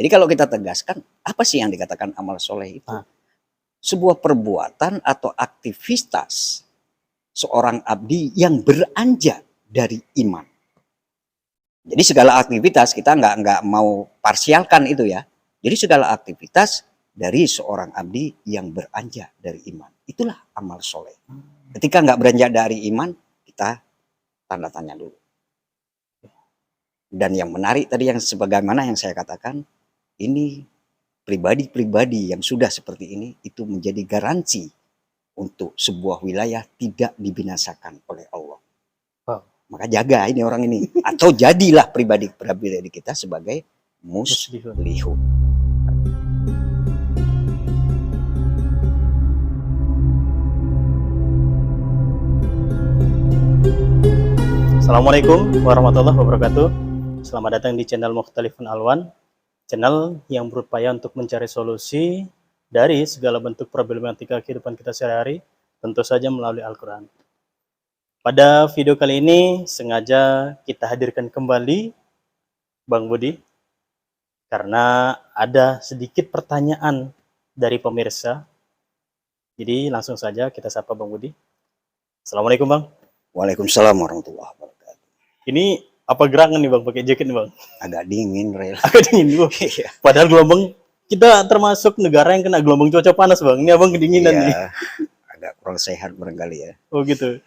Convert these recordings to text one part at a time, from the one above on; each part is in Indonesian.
Jadi kalau kita tegaskan, apa sih yang dikatakan amal soleh itu? Sebuah perbuatan atau aktivitas seorang abdi yang beranjak dari iman. Jadi segala aktivitas kita nggak mau parsialkan itu ya. Jadi segala aktivitas dari seorang abdi yang beranjak dari iman. Itulah amal soleh. Ketika nggak beranjak dari iman, kita tanda tanya dulu. Dan yang menarik tadi yang sebagaimana yang saya katakan, ini pribadi-pribadi yang sudah seperti ini itu menjadi garansi untuk sebuah wilayah tidak dibinasakan oleh Allah. Maka jaga ini orang ini. Atau jadilah pribadi-pribadi kita sebagai muslihun. Assalamualaikum warahmatullahi wabarakatuh. Selamat datang di channel Mukhtalifun Alwan, channel yang berupaya untuk mencari solusi dari segala bentuk problematika kehidupan kita sehari-hari, tentu saja melalui Al-Quran. Pada video kali ini sengaja kita hadirkan kembali Bang Budi, karena ada sedikit pertanyaan dari pemirsa. Jadi langsung saja kita sapa Bang Budi. Assalamualaikum Bang. Waalaikumsalam warahmatullahi wabarakatuh. Ini apa gerangan nih Bang, pakai jaket nih Bang? Agak dingin, Rel. Agak dingin Bang. Padahal gelombang, kita termasuk negara yang kena gelombang cuaca panas Bang. Ini Abang kedinginan nih. Agak kurang sehat barangkali ya. Oh gitu.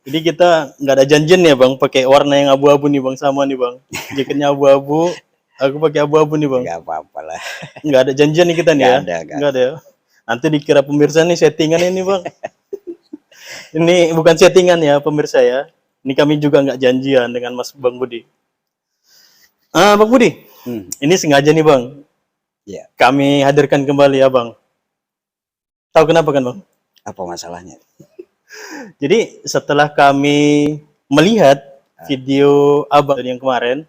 Jadi kita nggak ada janjian ya Bang, pakai warna yang abu-abu nih Bang, sama nih Bang. Jaketnya abu-abu, aku pakai abu-abu nih Bang. Gak apa-apa lah. Nggak ada janjian nih kita nih ya. Nggak ada ya. Nanti dikira pemirsa nih settingan ini Bang. Ini bukan settingan ya pemirsa ya. Ini kami juga nggak janjian dengan Mas Bang Budi. Bang Budi, ini sengaja nih Bang. Ya. Kami hadirkan kembali ya Bang. Tahu kenapa kan Bang? Apa masalahnya? Jadi setelah kami melihat video Abang yang kemarin,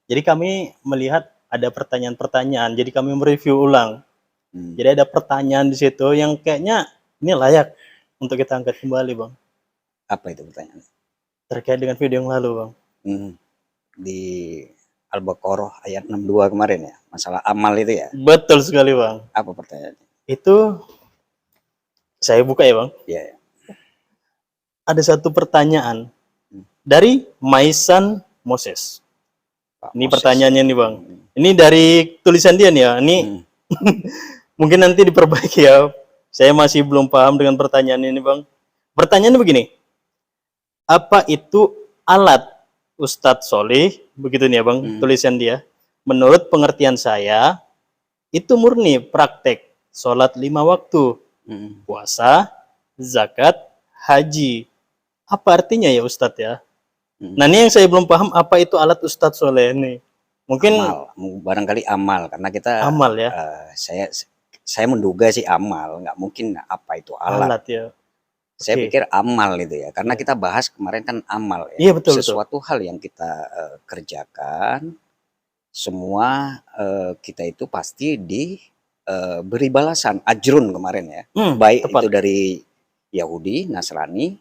jadi kami melihat ada pertanyaan-pertanyaan. Jadi kami mereview ulang. Jadi ada pertanyaan di situ yang kayaknya ini layak untuk kita angkat kembali Bang. Apa itu pertanyaannya? Terkait dengan video yang lalu Bang. Di Al-Baqarah ayat 62 kemarin ya, masalah amal itu ya? Betul sekali Bang. Apa pertanyaannya? Itu saya buka ya Bang. Iya. Ada satu pertanyaan dari Maisan Moses. Ini pertanyaannya nih Bang. Ini dari tulisan dia nih ya. Ini mungkin nanti diperbaiki ya. Saya masih belum paham dengan pertanyaan ini Bang. Pertanyaannya begini. Apa itu alat Ustadz Solih? Begitu nih ya Bang, tulisan dia. Menurut pengertian saya, itu murni praktek sholat 5 waktu. Puasa, zakat, haji. Apa artinya ya Ustadz ya? Nah ini yang saya belum paham, apa itu alat Ustadz Soleh ini? Mungkin amal, barangkali amal, karena kita amal ya. Saya menduga sih amal, nggak mungkin apa itu alat ya. Saya pikir amal itu ya, karena kita bahas kemarin kan amal ya. Iya, betul, sesuatu hal yang kita kerjakan, semua kita itu pasti diberi balasan, ajrun kemarin ya. Baik tepat. Itu dari Yahudi, Nasrani,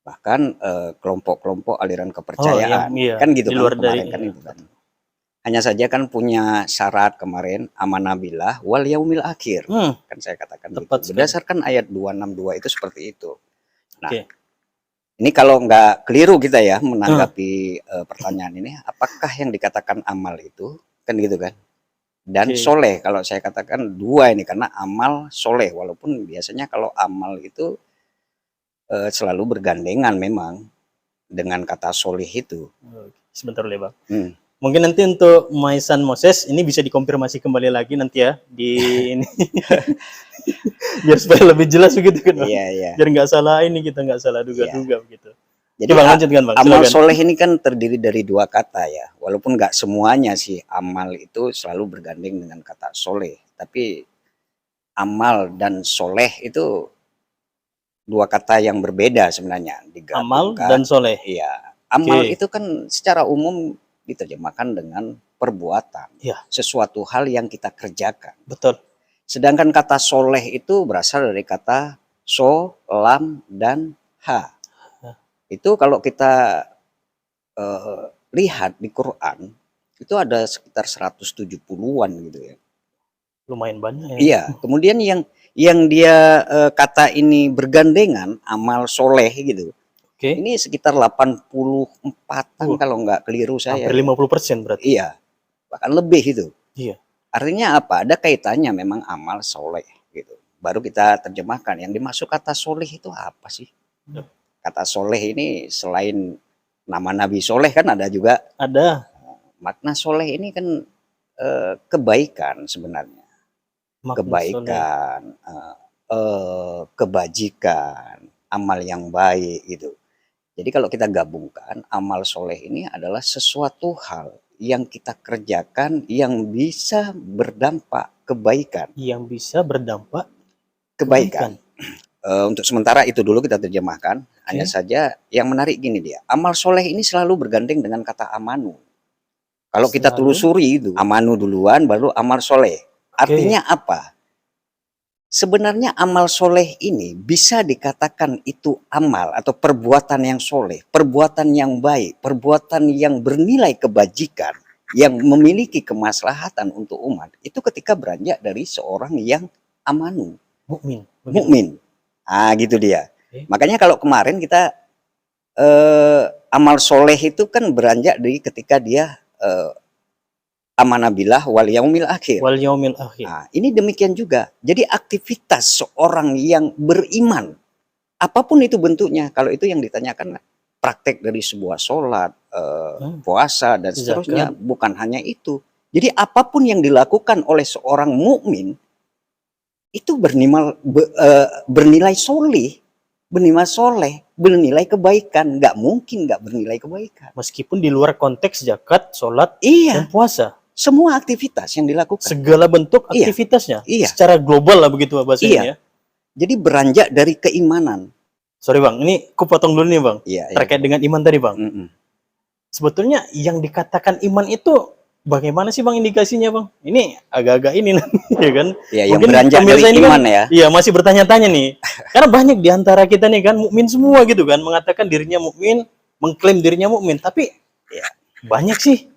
bahkan kelompok-kelompok aliran kepercayaan. Kan gitu kan kemarin kan itu kan. Hanya saja kan punya syarat kemarin, amanah billah wal yaumil akhir. Kan saya katakan tepat gitu. Berdasarkan ayat 262 itu seperti itu. Nah, ini kalau nggak keliru kita ya menanggapi pertanyaan ini, apakah yang dikatakan amal itu, kan gitu kan? Dan soleh, kalau saya katakan dua ini, karena amal soleh, walaupun biasanya kalau amal itu selalu bergandengan memang dengan kata soleh itu. Sebentar dulu Bang. Mungkin nanti untuk Maisan Moses ini bisa dikonfirmasi kembali lagi nanti ya di ini. Biar supaya lebih jelas begitu kan Bang. Iya. Biar nggak salah ini, kita nggak salah duga-duga begitu. Jadi Bang, lanjutkan Bang. Amal soleh ini kan terdiri dari dua kata ya. Walaupun nggak semuanya sih amal itu selalu bergandeng dengan kata soleh. Tapi amal dan soleh itu dua kata yang berbeda sebenarnya. Amal dan soleh. Iya. Amal itu kan secara umum diterjemahkan dengan perbuatan. Sesuatu hal yang kita kerjakan. Betul. Sedangkan kata soleh itu berasal dari kata so, lam, dan ha. Itu kalau kita lihat di Quran, Itu ada sekitar 170-an gitu ya. Lumayan banyak ya. Iya, kemudian yang dia kata ini bergandengan amal soleh gitu. Oke. Ini sekitar 84-an kalau nggak keliru saya. Hampir 50% berarti. Iya, bahkan lebih itu. Iya. Artinya apa? Ada kaitannya memang amal soleh gitu. Baru kita terjemahkan yang dimaksud kata soleh itu apa sih? Kata soleh ini selain nama Nabi Soleh kan ada juga. Ada. Makna soleh ini kan kebaikan sebenarnya. Makna kebaikan, kebajikan, amal yang baik gitu. Jadi kalau kita gabungkan, amal soleh ini adalah sesuatu hal yang kita kerjakan yang bisa berdampak kebaikan. Yang bisa berdampak kebaikan. Untuk sementara itu dulu kita terjemahkan. Hanya saja yang menarik gini dia, amal soleh ini selalu bergandeng dengan kata amanu. Kalau kita telusuri itu, amanu duluan baru amal soleh. Artinya apa? Sebenarnya amal soleh ini bisa dikatakan itu amal atau perbuatan yang soleh, perbuatan yang baik, perbuatan yang bernilai kebajikan, yang memiliki kemaslahatan untuk umat. Itu ketika beranjak dari seorang yang amanu, mukmin. Ah, gitu dia. Makanya kalau kemarin kita amal soleh itu kan beranjak dari ketika dia amanabillah wal yaumil akhir. Nah, ini demikian juga. Jadi aktivitas seorang yang beriman, apapun itu bentuknya, kalau itu yang ditanyakan praktek dari sebuah sholat, puasa dan seterusnya, bukan hanya itu. Jadi apapun yang dilakukan oleh seorang mukmin itu bernilai soleh, bernilai kebaikan. Nggak mungkin nggak bernilai kebaikan. Meskipun di luar konteks zakat, sholat, dan puasa. Semua aktivitas yang dilakukan. Segala bentuk aktivitasnya. Iya. Secara global lah begitu bahasanya. Iya. Jadi beranjak dari keimanan. Sorry bang, ini aku potong dulu nih bang. Iya, terkait dengan iman tadi bang. Sebetulnya yang dikatakan iman itu bagaimana sih bang indikasinya bang? Ini agak-agak ini ya kan? Ya, yang beranjak dari iman kan, ya. Iya masih bertanya-tanya nih. Karena banyak diantara kita nih kan mukmin semua gitu kan, mengatakan dirinya mukmin, mengklaim dirinya mukmin, tapi ya, banyak sih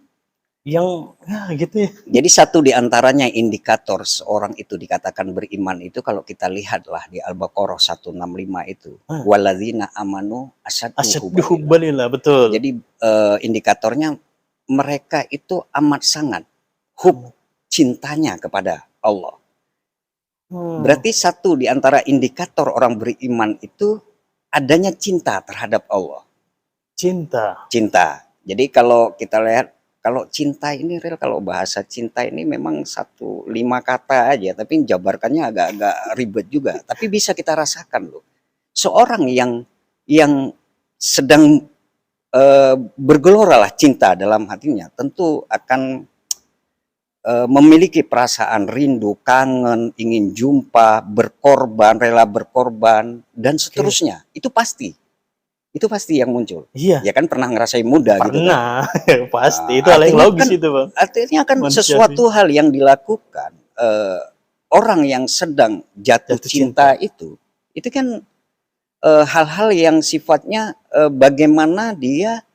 yang gitu ya. Jadi satu diantaranya indikator seorang itu dikatakan beriman itu kalau kita lihatlah di Al-Baqarah 165 itu. Walladzina amanu asyaddu hubbalillah. Betul. Jadi indikatornya mereka itu amat sangat cintanya kepada Allah. Berarti satu di antara indikator orang beriman itu adanya cinta terhadap Allah. Cinta. Jadi kalau kita lihat, kalau cinta ini real, kalau bahasa cinta ini memang 5 kata aja, tapi jabarkannya agak-agak ribet juga. Tapi bisa kita rasakan loh. Seorang yang sedang bergelora lah cinta dalam hatinya, tentu akan memiliki perasaan rindu, kangen, ingin jumpa, berkorban, rela berkorban, dan seterusnya. Itu pasti. Itu pasti yang muncul. Iya. Ya kan pernah ngerasain muda gitu kan. Pasti. Itu hal yang logis itu bang. Artinya kan sesuatu hal yang dilakukan orang yang sedang jatuh cinta itu kan hal-hal yang sifatnya bagaimana dia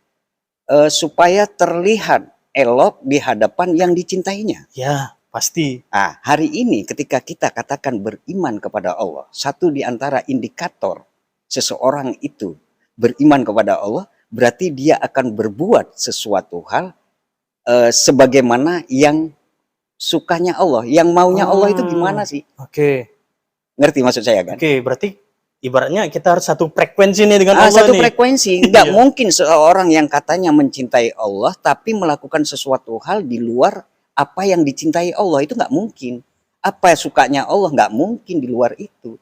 supaya terlihat elok di hadapan yang dicintainya. Ya, pasti. Nah, hari ini ketika kita katakan beriman kepada Allah, satu di antara indikator seseorang itu beriman kepada Allah, berarti dia akan berbuat sesuatu hal sebagaimana yang sukanya Allah, yang maunya Allah itu gimana sih? Ngerti maksud saya kan? Berarti ibaratnya kita harus satu frekuensi nih dengan Allah satu frekuensi. Nggak mungkin seorang yang katanya mencintai Allah tapi melakukan sesuatu hal di luar apa yang dicintai Allah, itu nggak mungkin. Apa sukanya Allah nggak mungkin di luar itu.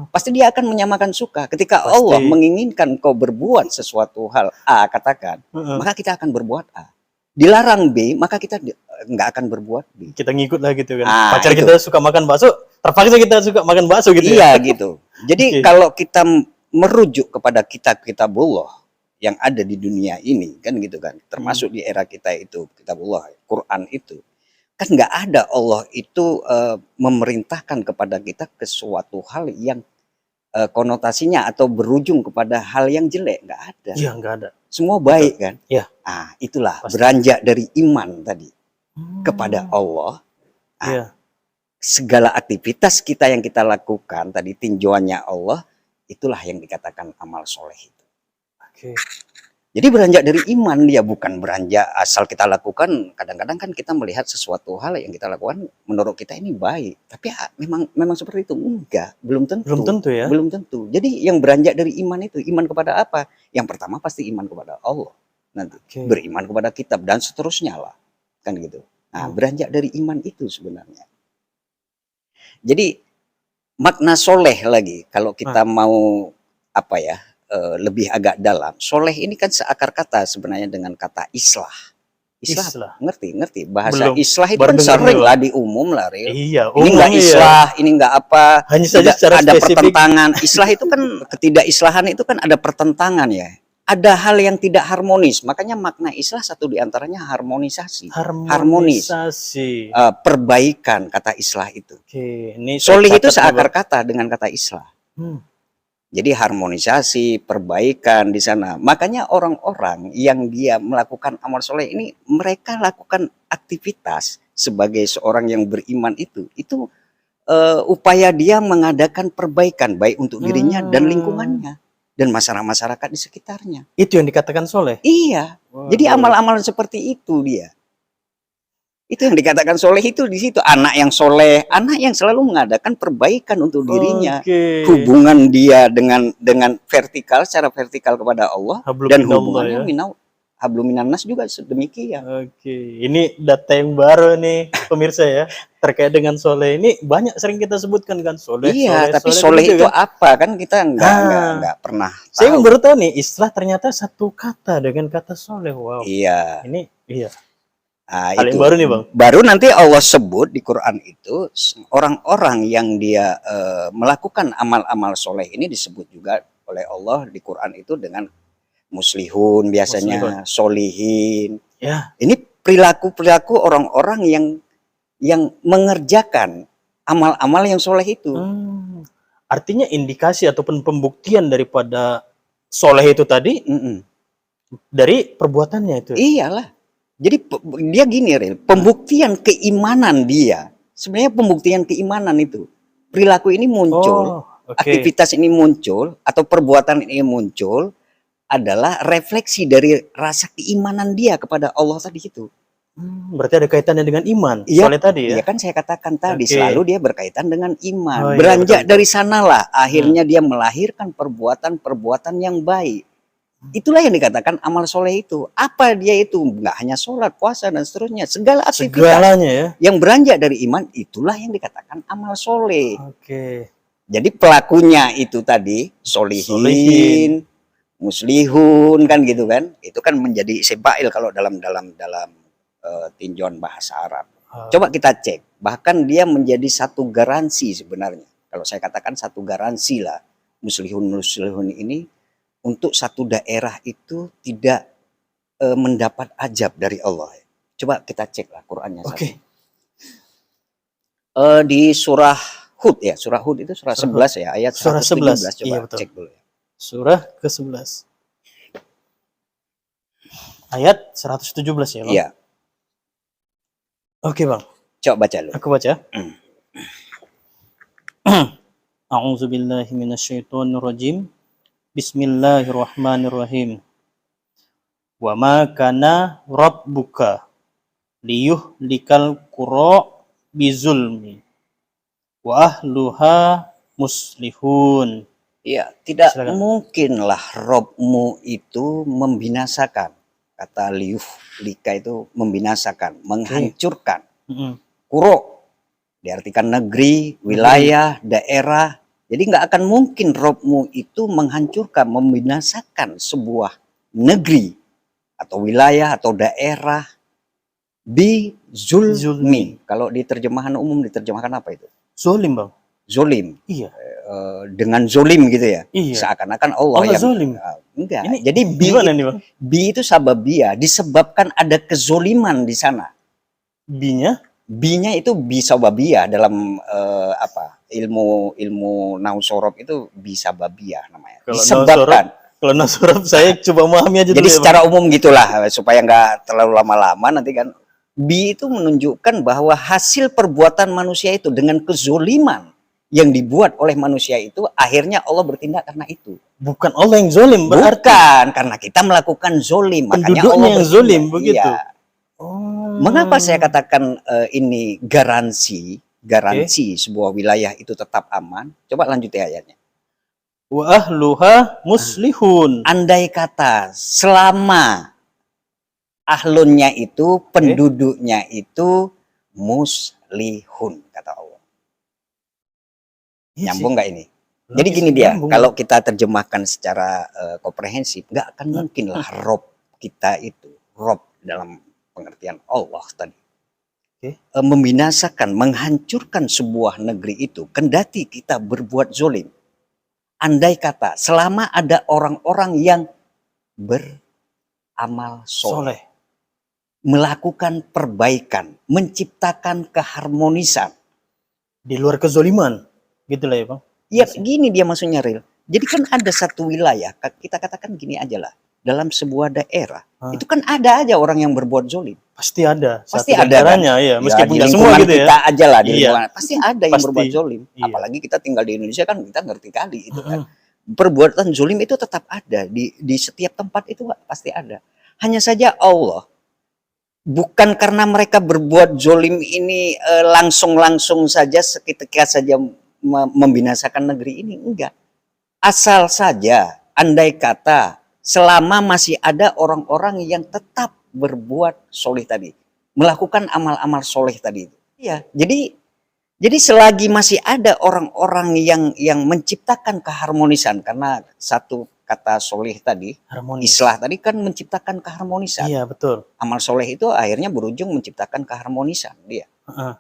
Pasti dia akan menyamakan suka. Ketika Allah menginginkan kau berbuat sesuatu hal A, katakan, maka kita akan berbuat A. Dilarang B, maka kita nggak akan berbuat B. Kita ngikut lah gitu kan. Pacar kita suka makan bakso, terpaksa kita suka makan bakso gitu. Iya gitu. Jadi kalau kita merujuk kepada kitabullah yang ada di dunia ini kan gitu kan, termasuk di era kita itu kitabullah, Quran itu. Kan nggak ada Allah itu memerintahkan kepada kita ke suatu hal yang konotasinya atau berujung kepada hal yang jelek. Nggak ada. Iya, nggak ada. Semua baik kan? Iya. Itulah beranjak dari iman tadi. kepada Allah. Nah, Iya. segala aktivitas kita yang kita lakukan tadi tinjauannya Allah, itulah yang dikatakan amal soleh itu. Oke. Jadi beranjak dari iman, dia bukan beranjak asal kita lakukan. Kadang-kadang kan kita melihat sesuatu hal yang kita lakukan menurut kita ini baik, tapi memang seperti itu. Enggak, belum tentu. Belum tentu ya. Belum tentu. Jadi yang beranjak dari iman itu, iman kepada apa? Yang pertama pasti iman kepada Allah. Nanti beriman kepada kitab dan seterusnya lah. Kan gitu. Nah, beranjak dari iman itu sebenarnya. Jadi makna soleh lagi kalau kita mau apa ya, lebih agak dalam. Soleh ini kan seakar kata sebenarnya dengan kata islah. Islah. Ngerti bahasa belum, islah itu kan sering lah di umum lah, Ril. Iya, ini enggak islah, ini enggak apa. Hanya saja secara ada spesifik. Pertentangan. Islah itu kan ketidakislahan itu kan ada pertentangan ya. Ada hal yang tidak harmonis. Makanya makna islah satu diantaranya harmonisasi. Harmonisasi. Perbaikan kata islah itu. Oke, ini solih itu seakar kata dengan kata islah. Jadi harmonisasi, perbaikan di sana. Makanya orang-orang yang dia melakukan amal soleh ini, mereka lakukan aktivitas sebagai seorang yang beriman itu upaya dia mengadakan perbaikan baik untuk dirinya dan lingkungannya dan masyarakat di sekitarnya. Itu yang dikatakan soleh? Iya. Jadi amal-amal seperti itu dia. Itu yang dikatakan soleh itu di situ. Anak yang soleh, anak yang selalu mengadakan perbaikan untuk dirinya. Hubungan dia dengan vertikal, secara vertikal kepada Allah dan hubungannya habluminan nas juga demikian. Ini data yang baru nih pemirsa ya terkait dengan soleh ini banyak sering kita sebutkan kan soleh. Iya, tapi soleh itu apa kan kita nggak pernah tahu. Saya baru tahu nih istilah ternyata satu kata dengan kata soleh. Wow. Iya. Ini iya. Nah, hal yang baru nih Bang. Baru nanti Allah sebut di Quran itu orang-orang yang dia melakukan amal-amal soleh ini disebut juga oleh Allah di Quran itu dengan muslihun biasanya, solihin. Ya. Ini perilaku orang-orang yang mengerjakan amal-amal yang soleh itu. Artinya indikasi ataupun pembuktian daripada soleh itu tadi dari perbuatannya itu. Iyalah. Jadi dia gini, Ril, pembuktian keimanan dia. Sebenarnya pembuktian keimanan itu. Perilaku ini muncul, aktivitas ini muncul, atau perbuatan ini muncul adalah refleksi dari rasa keimanan dia kepada Allah tadi itu. Berarti ada kaitannya dengan iman, soleh tadi ya? Iya kan saya katakan tadi, selalu dia berkaitan dengan iman. Beranjak dari sanalah, akhirnya dia melahirkan perbuatan-perbuatan yang baik. Itulah yang dikatakan amal soleh itu. Apa dia itu? Nggak hanya sholat, puasa, dan seterusnya. Segala aktivitas ya? yang beranjak dari iman, itulah yang dikatakan amal soleh. Jadi pelakunya itu tadi, solihin, muslihun, kan gitu kan. Itu kan menjadi sebail kalau dalam tinjauan bahasa Arab. Coba kita cek. Bahkan dia menjadi satu garansi sebenarnya. Kalau saya katakan satu garansi lah. Muslihun ini untuk satu daerah itu tidak mendapat ajab dari Allah. Coba kita cek lah Qurannya. Di surah Hud ya, surah Hud itu surah 11 ya, ayat 117. Coba cek dulu ya. Surah ke-11. Ayat 117 ya, Bang? Iya. Oke, Bang. Coba baca dulu. Aku baca. A'udzubillahi minasyaitonirrajim. Bismillahirrahmanirrahim. Wa ma kana rabbuka liyuhlikal qura bizulmi wa ahluha muslihun. Iya, tidak mungkinlah Robmu itu membinasakan. Kata liyuhlika itu membinasakan, menghancurkan. Qura diartikan negeri, wilayah, daerah. Jadi nggak akan mungkin Robmu itu menghancurkan, membinasakan sebuah negeri atau wilayah atau daerah bi zulmi. Kalau di terjemahan umum diterjemahkan apa itu? Zolim, Bang. Zolim. Iya. Dengan zolim gitu ya. Iya. Seakan-akan Allah yang zolim. Enggak. Ini jadi gimana nih, Bang? Bi itu sababiyah, disebabkan ada kezoliman di sana. Binya itu bisababiyah dalam ilmu nausorob itu bisababiyah namanya. Disebabkan. Kalau nausorob saya coba memahami aja dulu. Jadi secara umum gitulah supaya nggak terlalu lama-lama nanti kan Bi itu menunjukkan bahwa hasil perbuatan manusia itu dengan kezoliman yang dibuat oleh manusia itu, akhirnya Allah bertindak karena itu. Bukan Allah yang zolim berarti. Bukan, karena kita melakukan zolim. Makanya Penduduknya Allah yang bertindak. zolim begitu. Iya. Oh. Mengapa saya katakan ini garansi sebuah wilayah itu tetap aman? Coba lanjut ayatnya. Wa ahluha muslihun. Andai kata selama ahlunnya itu, penduduknya itu muslihun, kata Allah. Nyambung nggak ini? Jadi gini dia, kalau kita terjemahkan secara komprehensif, nggak akan mungkin lah Rob kita itu, Rob dalam pengertian Allah tadi, membinasakan, menghancurkan sebuah negeri itu, kendati kita berbuat zolim. Andai kata, selama ada orang-orang yang beramal soleh, melakukan perbaikan, menciptakan keharmonisan. Di luar kezoliman, gitu lah ya Bang? Ya gini dia maksudnya Ril. Jadi kan ada satu wilayah, kita katakan gini aja lah, dalam sebuah daerah, itu kan ada aja orang yang berbuat zolim. Pasti ada. Pasti ada kan? Ya, meskipun Ya, nggak semua gitu ya. Kita aja lah di lingkungan. Pasti ada yang berbuat zolim. Iya. Apalagi kita tinggal di Indonesia kan kita ngerti kali itu kan. Perbuatan zolim itu tetap ada di setiap tempat itu pasti ada. Hanya saja Allah bukan karena mereka berbuat zolim ini langsung saja seketika saja membinasakan negeri ini, enggak. Asal saja andai kata selama masih ada orang-orang yang tetap berbuat soleh tadi, melakukan amal-amal soleh tadi itu. Ya, jadi selagi masih ada orang-orang yang menciptakan keharmonisan, karena satu kata soleh tadi, islah tadi kan menciptakan keharmonisan. Iya, betul. Amal soleh itu akhirnya berujung menciptakan keharmonisan dia.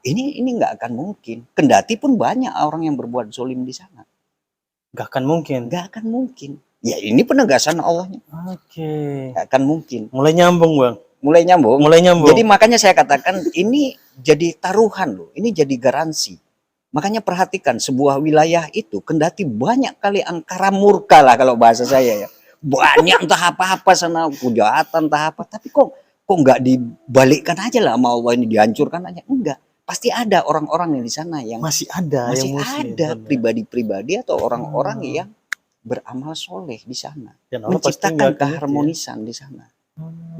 Ini nggak akan mungkin. Kendati pun banyak orang yang berbuat zolim di sana. Nggak akan mungkin. Nggak akan mungkin. Ya ini penegasan Allahnya. Oke. Nggak akan mungkin. Mulai nyambung Bang. Mulai nyambung. Mulai nyambung. Jadi makanya saya katakan ini jadi taruhan loh. Ini jadi garansi. Makanya perhatikan sebuah wilayah itu kendati banyak kali angkara murka lah kalau bahasa saya ya. Banyak entah apa-apa sana kejahatan entah apa. Tapi kok nggak dibalikkan aja lah sama Allah ini, dihancurkan aja. Enggak. Pasti ada orang-orang yang di sana yang masih ada pribadi-pribadi atau orang-orang yang beramal soleh di sana, dan menciptakan keharmonisan di sana,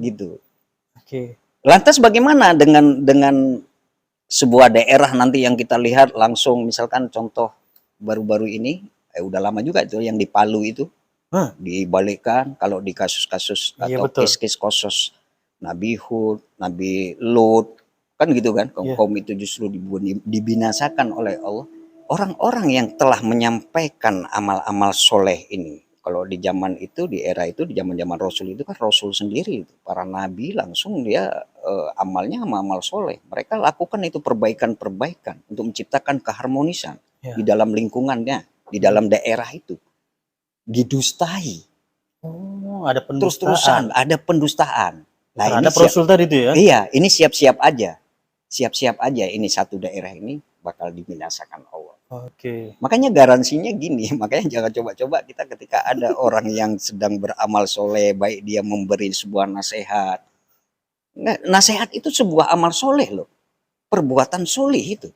gitu. Oke. Lantas bagaimana dengan sebuah daerah nanti yang kita lihat langsung, misalkan contoh baru-baru ini, udah lama juga itu yang di Palu itu, dibalikkan kalau di kasus-kasus atau kes-kes kasus Nabi Hud, Nabi Lut, kan gitu kan, kaum itu justru dibinasakan oleh Allah. Orang-orang yang telah menyampaikan amal-amal soleh ini, kalau di zaman itu, di era itu, di zaman-zaman Rasul itu kan Rasul sendiri, para nabi langsung dia amalnya amal soleh. Mereka lakukan itu perbaikan-perbaikan untuk menciptakan keharmonisan di dalam lingkungannya, di dalam daerah itu. Didustai. Oh, ada pendustaan. Terus-terusan ada pendustaan. Nah, ada Rasul tadi itu ya? Iya, ini siap-siap aja. Siap-siap aja ini satu daerah ini bakal dibinasakan Allah. Oke. Makanya garansinya gini, makanya jangan coba-coba kita ketika ada orang yang sedang beramal soleh, baik dia memberi sebuah nasihat. Nasihat itu sebuah amal soleh loh. Perbuatan soleh itu.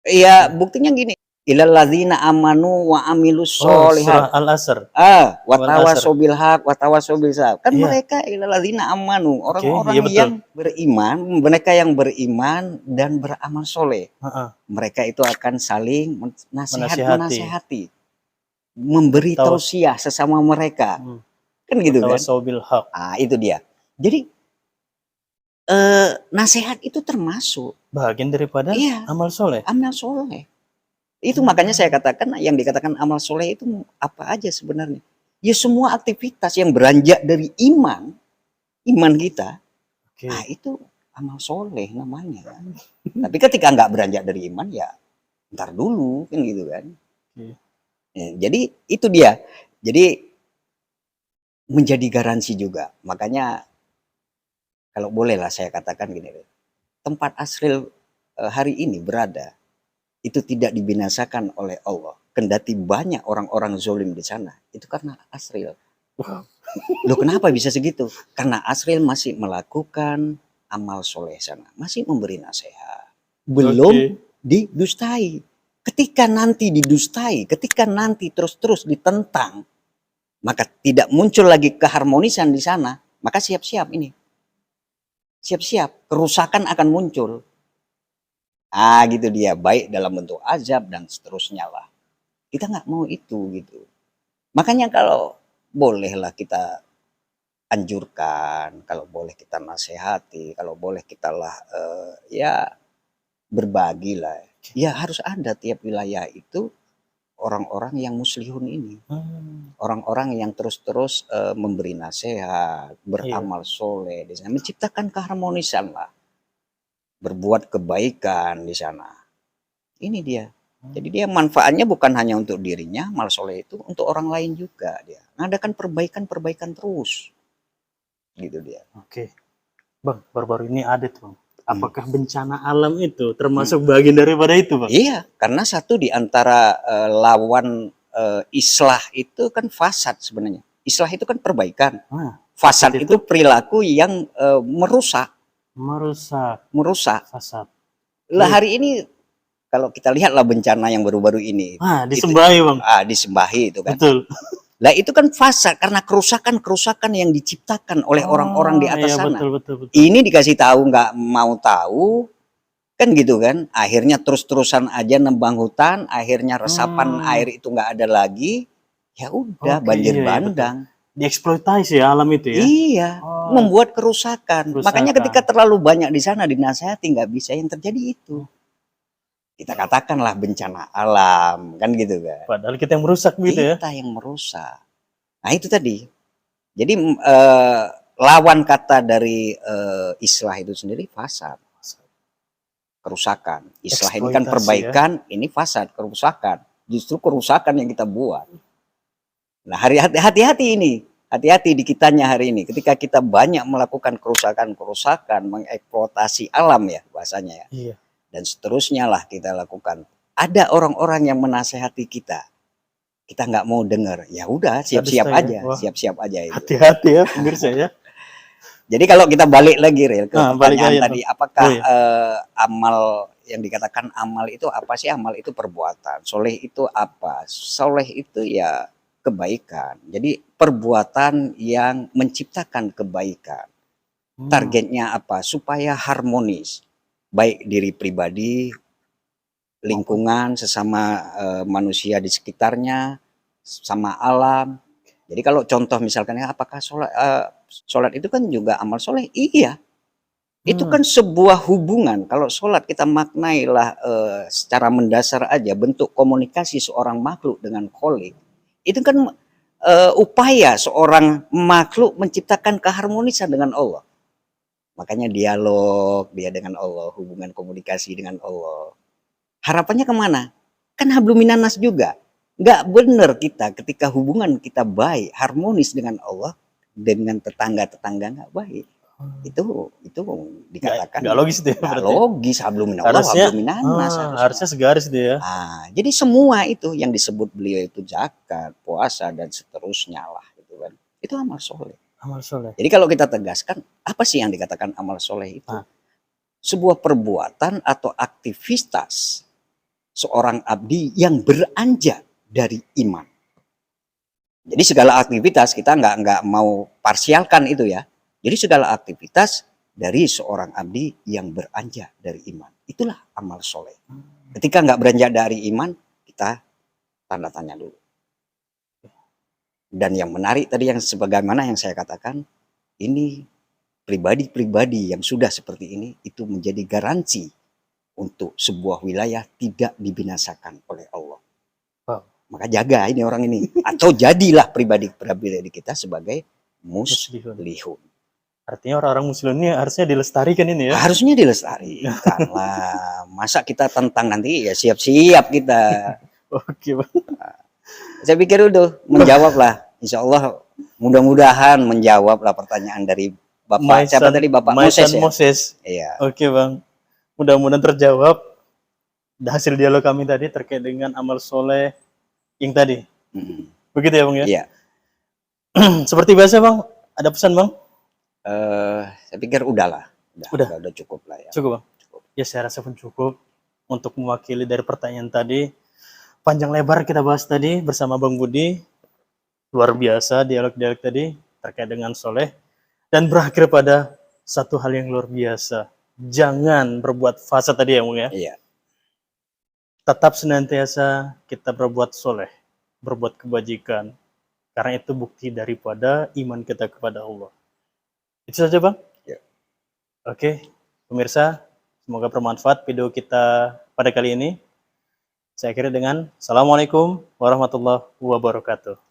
Ya buktinya gini. Ilal ladzina amanu wa amilus sholihat. Surah Al-Asr. Wa tawassaw bil haq wa tawassaw bis sabr. Kan mereka ilal ladzina amanu, orang-orang yang beriman, mereka yang beriman dan beramal soleh. Mereka itu akan saling menasihati, memberi tausiah sesama mereka. Kan gitu kan? Tawassaw bil haq. Itu dia. Jadi nasihat itu termasuk bagian daripada amal soleh. Amal soleh. Itu makanya saya katakan yang dikatakan amal soleh itu apa aja sebenarnya. Ya semua aktivitas yang beranjak dari iman kita, itu amal soleh namanya. Tapi ketika nggak beranjak dari iman ya ntar dulu kan gitu kan. Ya, jadi itu dia. Jadi menjadi garansi juga. Makanya kalau bolehlah saya katakan gini, tempat Asril hari ini berada itu tidak dibinasakan oleh Allah. Kendati banyak orang-orang zolim di sana, itu karena Asril. Loh kenapa bisa segitu? Karena Asril masih melakukan amal soleh sana, masih memberi nasihat. Belum didustai. Ketika nanti didustai, ketika nanti terus-terus ditentang, maka tidak muncul lagi keharmonisan di sana, maka siap-siap ini. Siap-siap, kerusakan akan muncul. Gitu dia, baik dalam bentuk azab dan seterusnya lah. Kita nggak mau itu gitu. Makanya kalau bolehlah kita anjurkan, kalau boleh kita nasihati, kalau boleh kita lah ya berbagi lah. Ya harus ada tiap wilayah itu orang-orang yang muslihun ini. Orang-orang yang terus-terus memberi nasihat, beramal soleh di sana, menciptakan keharmonisan lah. Berbuat kebaikan di sana. Ini dia. Jadi dia manfaatnya bukan hanya untuk dirinya, amal soleh itu untuk orang lain juga dia. Mengadakan perbaikan-perbaikan terus. Gitu dia. Oke. Bang, baru-baru ini ada tuh, Bang. Apakah bencana alam itu termasuk bagian daripada itu, Bang? Iya, karena satu di antara lawan islah itu kan fasad sebenarnya. Islah itu kan perbaikan. Fasad itu perilaku yang merusak. Fasad. Lah hari ini kalau kita lihatlah bencana yang baru-baru ini. Disembahi, Bang. Disembahi itu kan. Betul. Lah itu kan fasad karena kerusakan-kerusakan yang diciptakan oleh orang-orang di atas sana. Betul. Ini dikasih tahu nggak mau tahu, kan gitu kan. Akhirnya terus-terusan aja nembang hutan, akhirnya resapan air itu nggak ada lagi. Ya udah banjir bandang. Dieksploitasi ya alam itu ya. Iya, membuat kerusakan. Makanya ketika terlalu banyak di sana dinasihati nggak bisa, yang terjadi itu. Kita katakanlah bencana alam, kan gitu kan. Padahal kita yang merusak gitu ya. Kita yang merusak. Nah itu tadi. Jadi lawan kata dari islah itu sendiri fasad. Kerusakan. Islah ini kan perbaikan, ini fasad, kerusakan. Justru kerusakan yang kita buat. Nah hati-hati ini. Hati-hati di kitanya hari ini. Ketika kita banyak melakukan kerusakan-kerusakan, mengeksploitasi alam ya bahasanya ya. Iya. Dan seterusnya lah kita lakukan. Ada orang-orang yang menasehati kita. Kita nggak mau dengar. Ya udah, siap-siap aja. Siap-siap aja itu. Hati-hati ya pemirsa ya. Jadi kalau kita balik lagi Ril, ke pertanyaan tadi, apakah amal yang dikatakan amal itu apa sih? Amal itu perbuatan. Soleh itu apa? Soleh itu ya kebaikan. Jadi perbuatan yang menciptakan kebaikan. Targetnya apa? Supaya harmonis. Baik diri pribadi, lingkungan, sesama manusia di sekitarnya, sama alam. Jadi kalau contoh misalkan apakah sholat itu kan juga amal soleh? Iya. Itu kan sebuah hubungan. Kalau sholat kita maknailah secara mendasar aja bentuk komunikasi seorang makhluk dengan Khalik. Itu kan upaya seorang makhluk menciptakan keharmonisan dengan Allah. Makanya dialog dia dengan Allah, hubungan komunikasi dengan Allah. Harapannya kemana? Kan habluminan nas juga. Nggak benar kita ketika hubungan kita baik, harmonis dengan Allah, dengan tetangga-tetangga nggak baik. Itu dikatakan nggak logis itu ya, nggak logis. Habluminan Allah, habluminan nas. Harusnya segaris itu ya. Jadi semua itu yang disebut beliau itu zakat, puasa dan seterusnya lah gitu kan. Itu amal soleh. Amal soleh. Jadi kalau kita tegaskan, apa sih yang dikatakan amal soleh itu? Sebuah perbuatan atau aktivitas seorang abdi yang beranjak dari iman. Jadi segala aktivitas kita nggak mau parsialkan itu ya. Jadi segala aktivitas dari seorang abdi yang beranjak dari iman. Itulah amal soleh. Ketika nggak beranjak dari iman, kita tanda tanya dulu. Dan yang menarik tadi yang sebagaimana yang saya katakan, ini pribadi-pribadi yang sudah seperti ini itu menjadi garansi untuk sebuah wilayah tidak dibinasakan oleh Allah. Maka jaga ini orang ini atau jadilah pribadi-pribadi kita sebagai muslihun. Artinya orang-orang muslim ini harusnya dilestarikan ini ya. Harusnya dilestarikan lah. Masa kita tentang nanti ya siap-siap kita. Oke, Bang. Saya pikir udah menjawab lah. Insya Allah mudah-mudahan menjawab lah pertanyaan dari Bapak. Siapa tadi Bapak Moses ya? Iya. Oke Bang. Mudah-mudahan terjawab hasil dialog kami tadi terkait dengan amal soleh yang tadi. Begitu ya Bang ya? Iya. Seperti biasa Bang, ada pesan Bang? Saya pikir udahlah. Udah cukup lah ya. Cukup, Bang. Cukup. Ya saya rasa pun cukup untuk mewakili dari pertanyaan tadi. Panjang lebar kita bahas tadi bersama Bang Budi. Luar biasa dialog-dialog tadi terkait dengan soleh. Dan berakhir pada satu hal yang luar biasa. Jangan berbuat fasad tadi ya, Bang ya. Iya. Tetap senantiasa kita berbuat soleh, berbuat kebajikan. Karena itu bukti daripada iman kita kepada Allah. Itu saja, Bang. Ya. Oke, pemirsa, semoga bermanfaat video kita pada kali ini. Saya akhiri dengan Assalamualaikum warahmatullahi wabarakatuh.